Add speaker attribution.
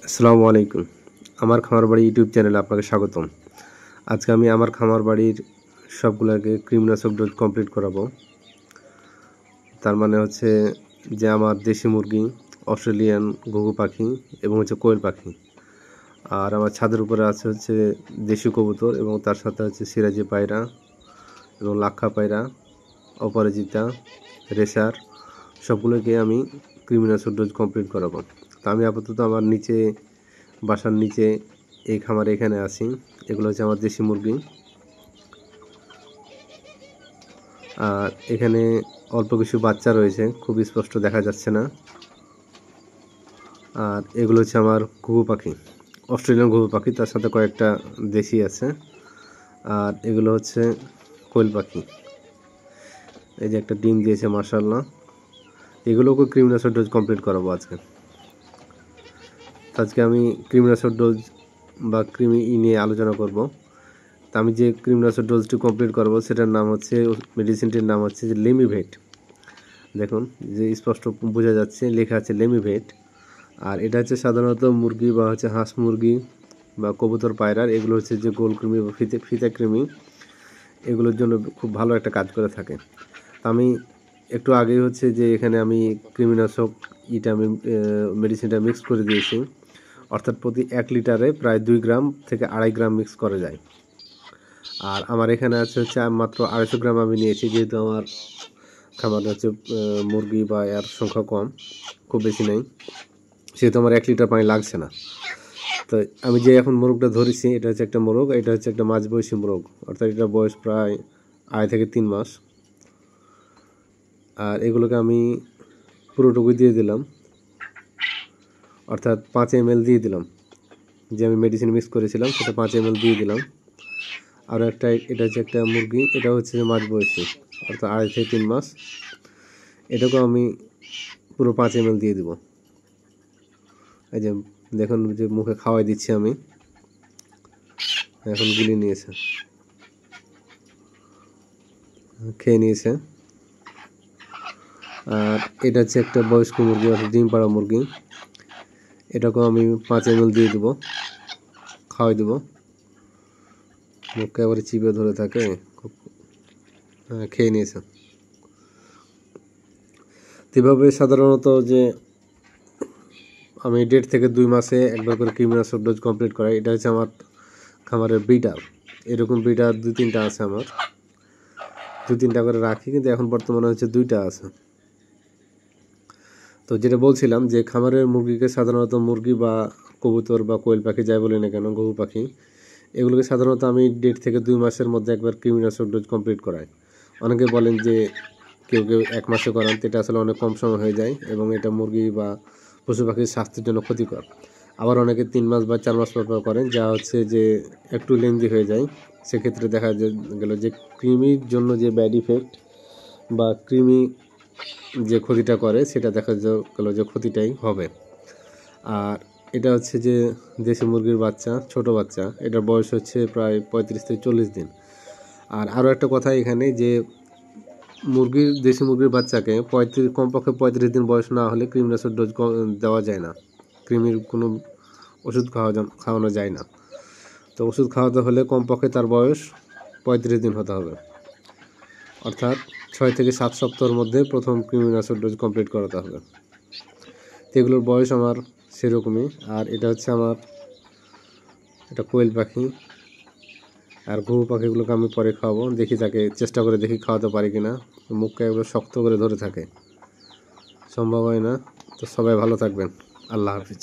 Speaker 1: আসসালামু আলাইকুম। আমার খামার বাড়ি ইউটিউব চ্যানেলে আপনাকে স্বাগতম। আজকে আমি আমার খামার বাড়ির সবগুলোকে কৃমিনাশক ডোজ কমপ্লিট করাবো। তার মানে হচ্ছে যে আমার দেশি মুরগি, অস্ট্রেলিয়ান ঘুঘু পাখি এবং হচ্ছে কোয়েল পাখি। আর আমার ছাদের উপরে আছে হচ্ছে দেশি কবুতর এবং তার সাথে হচ্ছে সিরাজি পায়রা এবং লাক্ষা পায়রা, অপরাজিতা, রেসার, সবগুলোকে আমি কৃমিনাশক ডোজ কমপ্লিট করাবো। তা আমি আপাতত আমার বাসার নিচে এই খামারে এখানে আছি। এগুলো হচ্ছে আমার দেশি মুরগি। আর এখানে অল্প কিছু বাচ্চা রয়েছে, খুব স্পষ্ট দেখা যাচ্ছে না। আর এগুলো হচ্ছে আমার ঘুঘু পাখি, অস্ট্রেলিয়ান ঘুঘু পাখি, তার সাথে কয়েকটা দেশি আছে। আর এগুলো হচ্ছে কোয়েল পাখি। এই যে একটা ডিম দিয়েছে মাশাআল্লাহ। এগুলোকে কৃমিনাশক ডোজ কমপ্লিট করাবো আজকে আমি কৃমিনাশক ডোজ বা কৃমি নিয়ে আলোচনা করব। তা আমি যে কৃমিনাশক ডোজটি কমপ্লিট করব সেটার নাম হচ্ছে, মেডিসিনটির নাম হচ্ছে যে লেমিভেট। দেখুন যে স্পষ্ট বোঝা যাচ্ছে, লেখা আছে লেমিভেট। আর এটা হচ্ছে সাধারণত মুরগি বা হচ্ছে হাঁস মুরগি বা কবুতর পায়রার, এগুলো হচ্ছে যে গোল কৃমি বা ফিতা কৃমি, এগুলোর জন্য খুব ভালো একটা কাজ করে থাকে। আমি একটু আগেই হচ্ছে যে এখানে আমি কৃমিনাশক আমি মেডিসিনটা মিক্স করে দিয়েছি। অর্থাৎ প্রতি 1 লিটারে প্রায় 2 গ্রাম থেকে 2.5 গ্রাম মিক্স করা যায়। আর আমার এখানে আছে হচ্ছে মাত্র 250 গ্রাম আমি নিয়েছি, যেহেতু আমার খামারে হচ্ছে মুরগি বা এর সংখ্যা কম, খুব বেশি নেই, সেহেতু আমার 1 লিটার পানি লাগছে না। তো আমি যে এখন মোরগটা ধরেছি, এটা হচ্ছে একটা মোরগ, এটা হচ্ছে একটা মাঝবয়সী মোরগ, অর্থাৎ এটা বয়স প্রায় 2.5 থেকে 3 মাস। আর এগুলোকে আমি পুরোটুকুই দিয়ে দিলাম, অর্থাৎ 5 ml দিয়ে দিলাম। যে আমি মেডিসিন মিক্স করেছিলাম সেটা 5 ml দিয়ে দিলাম। আর একটা, এটা হচ্ছে একটা মুরগি, এটা হচ্ছে মাঝবয়সী, অর্থাৎ 2.5 থেকে 3 মাস। এটাকেও আমি পুরো 5 ml দিয়ে দিব। এই যে দেখুন যে মুখে খাওয়াই দিচ্ছি আমি, এখন গুলি নিয়েছে, খেয়ে নিয়েছে। আর এটা হচ্ছে একটা বয়স্ক মুরগি, অর্থাৎ ডিম পাড়া মুরগি, এটাকেও আমি 5 ml দিয়ে দেবো, খাওয়াই দেবো। মুখে আবার চিপে ধরে থাকে, খুব খেয়ে নিয়েছে। এভাবে সাধারণত যে আমি 1.5 থেকে 2 মাসে একবার করে কৃমিনাশক ডোজ কমপ্লিট করাই। এটা হচ্ছে আমার খামারের ব্রিডার, এরকম ব্রিডার 2-3টা আছে আমার, 2-3টা করে রাখি, কিন্তু এখন বর্তমানে হচ্ছে 2টা আছে। তো যেটা বলছিলাম যে খামারের মুরগিকে সাধারণত মুরগি বা কবুতর বা কোয়েল পাখি যাই বলি না কেন, ঘুঘু পাখি, এগুলোকে সাধারণত আমি 1.5 থেকে 2 মাসের মধ্যে একবার কৃমিনাশক ডোজ কমপ্লিট করাই। অনেকে বলেন যে কেউ 1 মাসে করান, এটা আসলে অনেক কম সময় হয়ে যায় এবং এটা মুরগি বা পশু পাখির স্বাস্থ্যের জন্য ক্ষতিকর। আবার অনেকে 3 মাস বা 4 মাস পর করেন, যা হচ্ছে যে একটু লেন্দি হয়ে যায়। সেক্ষেত্রে দেখা গেল যে কৃমির জন্য যে ব্যাড ইফেক্ট বা কৃমি যে ক্ষতিটা করে, সেটা দেখা গেল যে ক্ষতিটাই হবে। আর এটা হচ্ছে যে দেশি মুরগির বাচ্চা, ছোট বাচ্চা, এটার বয়স হচ্ছে প্রায় 35 থেকে 40 দিন। আর আরও একটা কথা এখানে, যে দেশি মুরগির বাচ্চাকে কমপক্ষে 35 দিন বয়স না হলে কৃমিনাশক ডোজ দেওয়া যায় না। কৃমির কোনো ওষুধ খাওয়ানো যায় না। তো ওষুধ খাওয়াতে হলে কমপক্ষে তার বয়স 35 দিন হতে হবে, অর্থাৎ 6 থেকে 7 সপ্তাহের মধ্যে প্রথম কৃমিনাশক ডোজ কমপ্লিট করাতে হবে। তো এগুলোর বয়স আমার সেরকমই। আর এটা হচ্ছে আমার এটা কোয়েল পাখি। আর ঘুঘু পাখিগুলোকে আমি পরে খাওয়াবো, দেখি তাকে চেষ্টা করে দেখি খাওয়াতে পারি কিনা। মুখকে এগুলো শক্ত করে ধরে থাকে, সম্ভব হয় না। তো সবাই ভালো থাকবেন, আল্লাহ হাফিজ।